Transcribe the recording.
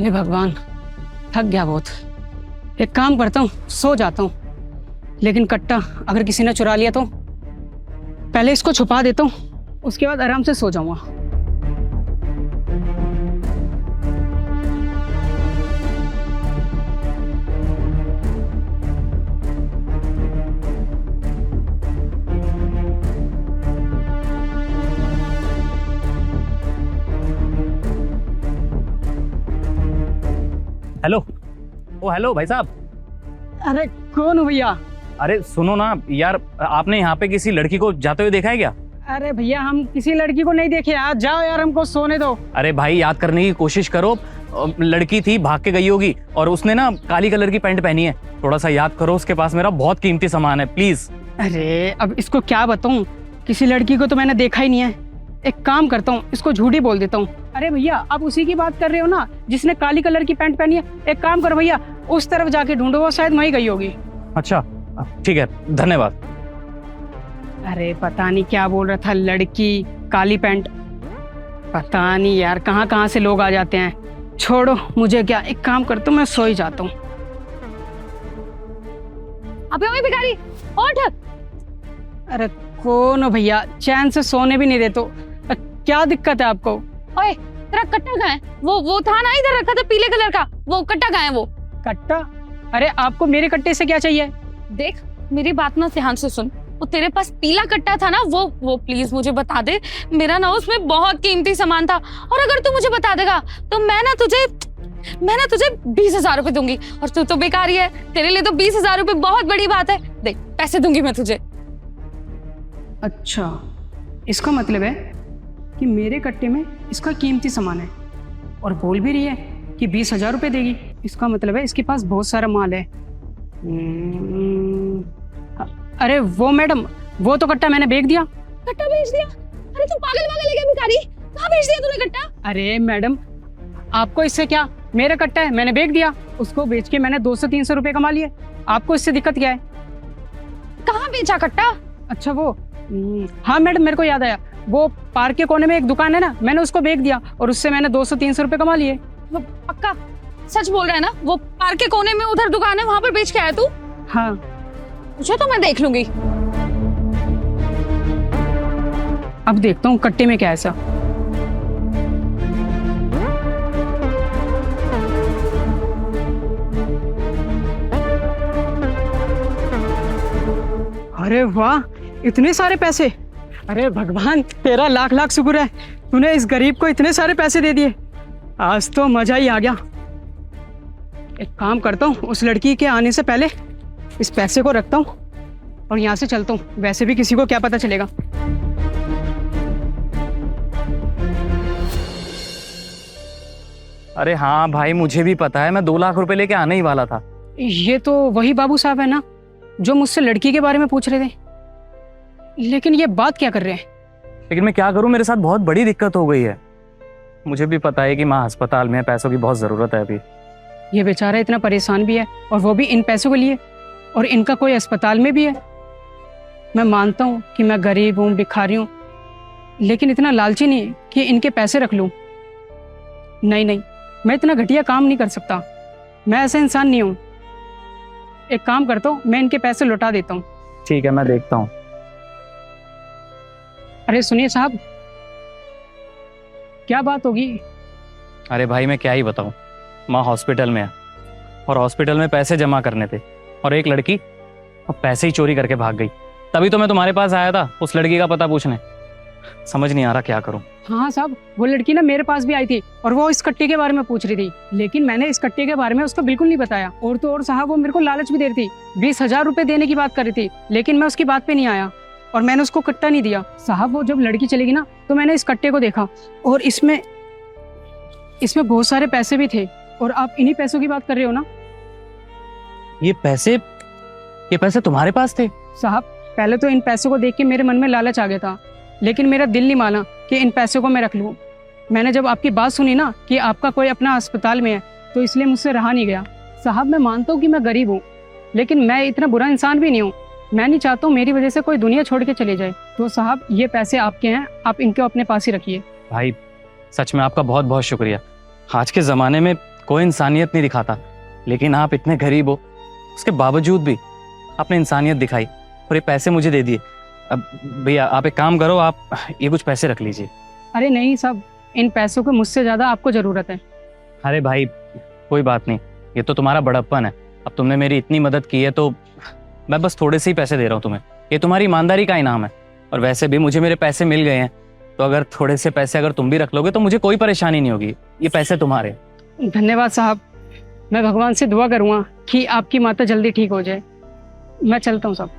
हे भगवान, थक गया बहुत। एक काम करता हूँ, सो जाता हूँ। लेकिन कट्टा अगर किसी ने चुरा लिया तो पहले इसको छुपा देता हूँ, उसके बाद आराम से सो जाऊंगा। हेलो। ओ हेलो भाई साहब। अरे कौन हो भैया? अरे सुनो ना यार, आपने यहाँ पे किसी लड़की को जाते हुए देखा है क्या? अरे भैया, हम किसी लड़की को नहीं देखे यार। जाओ यार, हमको सोने दो। अरे भाई याद करने की कोशिश करो। लड़की थी, भाग के गई होगी और उसने ना काली कलर की पैंट पहनी है। थोड़ा सा याद करो, उसके पास मेरा बहुत कीमती सामान है, प्लीज। अरे अब इसको क्या बताऊं, किसी लड़की को तो मैंने देखा ही नहीं है। एक काम करता हूँ, इसको झूठी बोल देता हूँ। अरे भैया, आप उसी की बात कर रहे हो ना जिसने काली कलर की पैंट पहनी है? एक काम करो भैया, उस तरफ जाके ढूंढो, वो शायद वहीं गई होगी। अच्छा ठीक है, धन्यवाद। अरे पता नहीं क्या बोल रहा था, लड़की काली पैंट। पता नहीं यार, कहाँ कहाँ से लोग आ जाते हैं। छोड़ो, मुझे क्या, एक काम करता हूँ, मैं सो ही जाता हूँ। अबे ओए भिखारी, उठ। अरे कौन हो भैया? चैन से सोने भी नहीं देते। क्या दिक्कत है आपको? ओए तेरा कट्टा कहाँ है? वो था ना इधर रखा था पीले कलर का, वो कट्टा कहाँ है? वो कट्टा? अरे आपको मेरे कट्टे से क्या चाहिए? देख, मेरी बात ना ध्यान से सुन। वो तेरे पास पीला कट्टा था ना, वो प्लीज मुझे बता दे। मेरा ना उसमें बहुत कीमती सामान था, और अगर तू मुझे बता देगा तो मैं ना तुझे 20,000 रुपए दूंगी। और तू तो बेकारी है, तेरे लिए तो 20,000 रुपए बहुत बड़ी बात है। देख, पैसे दूंगी मैं तुझे। अच्छा, इसका मतलब है कि मेरे कट्टे में इसका कीमती सामान है, और बोल भी रही है कि 20,000 रुपए देगी। इसका मतलब है इसके पास बहुत सारा माल है। अरे वो मैडम, वो तो कट्टा मैंने बेच दिया। कट्टा बेच दिया? अरे तू पागल है क्या भिखारी? कहाँ बेच दिया तूने कट्टा? अरे मैडम, आपको इससे क्या? मेरा कट्टा है, मैंने बेच दिया। उसको बेच के मैंने 200-300 रुपए कमा लिए। आपको इससे दिक्कत क्या है? कहाँ बेचा कट्टा? अच्छा वो, हाँ मैडम, मेरे को याद आया। वो पार्क के कोने में एक दुकान है ना, मैंने उसको बेच दिया और उससे मैंने 200-300 रुपए कमा लिए। वो पक्का सच बोल रहा है ना? वो पार्क के कोने में उधर दुकान है, वहां पर बेच के आया तू? हाँ। मुझे तो मैं देख लूंगी। अब देखता हूँ कट्टे में क्या है ऐसा। अरे वाह, इतने सारे पैसे! अरे भगवान, तेरा लाख लाख शुक्र है, तूने इस गरीब को इतने सारे पैसे दे दिए। आज तो मजा ही आ गया। एक काम करता हूँ, उस लड़की के आने से पहले इस पैसे को रखता हूँ और यहाँ से चलता हूँ। वैसे भी किसी को क्या पता चलेगा। अरे हाँ भाई, मुझे भी पता है, मैं 2 लाख रुपए लेके आने ही वाला था। ये तो वही बाबू साहब है ना जो मुझसे लड़की के बारे में पूछ रहे थे। लेकिन ये बात क्या कर रहे हैं? लेकिन मैं क्या करूं, मेरे साथ बहुत बड़ी दिक्कत हो गई है। मुझे भी पता है कि माँ अस्पताल में है, पैसों की बहुत जरूरत है अभी। ये बेचारा इतना परेशान भी है, और वो भी इन पैसों के लिए, और इनका कोई अस्पताल में भी है। मैं मानता हूँ कि मैं गरीब हूँ, भिखारी हूँ, लेकिन इतना लालची नहीं कि इनके पैसे रख लूँ। नहीं नहीं, मैं इतना घटिया काम नहीं कर सकता। मैं ऐसा इंसान नहीं हूँ। एक काम करता हूँ, मैं इनके पैसे लौटा देता हूँ। ठीक है, मैं देखता हूँ। अरे सुनिए साहब, क्या बात होगी? अरे भाई मैं क्या ही बताऊं, माँ हॉस्पिटल में है और हॉस्पिटल में पैसे जमा करने थे, और एक लड़की अब पैसे ही चोरी करके भाग गई। तभी तो मैं तुम्हारे पास आया था उस लड़की का पता पूछने। समझ नहीं आ रहा क्या करूं। हाँ साहब, वो लड़की ना मेरे पास भी आई थी और वो इस कट्टे के बारे में पूछ रही थी, लेकिन मैंने इस कट्टे के बारे में उसको बिल्कुल नहीं बताया। और तो और साहब, वो मेरे को लालच भी दे रही थी, 20,000 रुपए देने की बात कर रही थी, लेकिन मैं उसकी बात पे नहीं आया और मैंने उसको कट्टा नहीं दिया। साहब, वो जब लड़की चलेगी ना तो मैंने इस कट्टे को देखा, और इसमें बहुत सारे पैसे भी थे। और आप इन्हीं पैसों की बात कर रहे हो ना? ये पैसे तुम्हारे पास थे? साहब, पहले तो इन पैसों को देख के मेरे मन में लालच आ गया था, लेकिन मेरा दिल नहीं माना कि इन पैसों को मैं रख लूं। मैंने जब आपकी बात सुनी ना कि आपका कोई अपना अस्पताल में है, तो इसलिए मुझसे रहा नहीं गया। साहब, मैं मानता हूँ कि मैं गरीब हूँ, लेकिन मैं इतना बुरा इंसान भी नहीं हूँ। मैं नहीं चाहता हूँ मेरी वजह से कोई दुनिया छोड़ के चले जाए। तो साहब, ये पैसे आपके हैं, आप इनको अपने पास ही रखिए। भाई सच में आपका बहुत बहुत शुक्रिया। आज के ज़माने में कोई इंसानियत नहीं दिखाता, लेकिन आप इतने गरीब हो, उसके बावजूद भी आपने इंसानियत दिखाई और ये पैसे मुझे दे दिए। अब भैया आप एक काम करो, आप ये कुछ पैसे रख लीजिए। अरे नहीं साहब, इन पैसों की मुझसे ज़्यादा आपको ज़रूरत है। अरे भाई कोई बात नहीं, ये तो तुम्हारा बड़प्पन है। अब तुमने मेरी इतनी मदद की है तो मैं बस थोड़े से ही पैसे दे रहा हूँ तुम्हें, ये तुम्हारी ईमानदारी का इनाम है। और वैसे भी मुझे मेरे पैसे मिल गए हैं, तो अगर थोड़े से पैसे अगर तुम भी रख लोगे तो मुझे कोई परेशानी नहीं होगी, ये पैसे तुम्हारे। धन्यवाद साहब, मैं भगवान से दुआ करूँगा कि आपकी माता जल्दी ठीक हो जाए। मैं चलता हूँ साहब।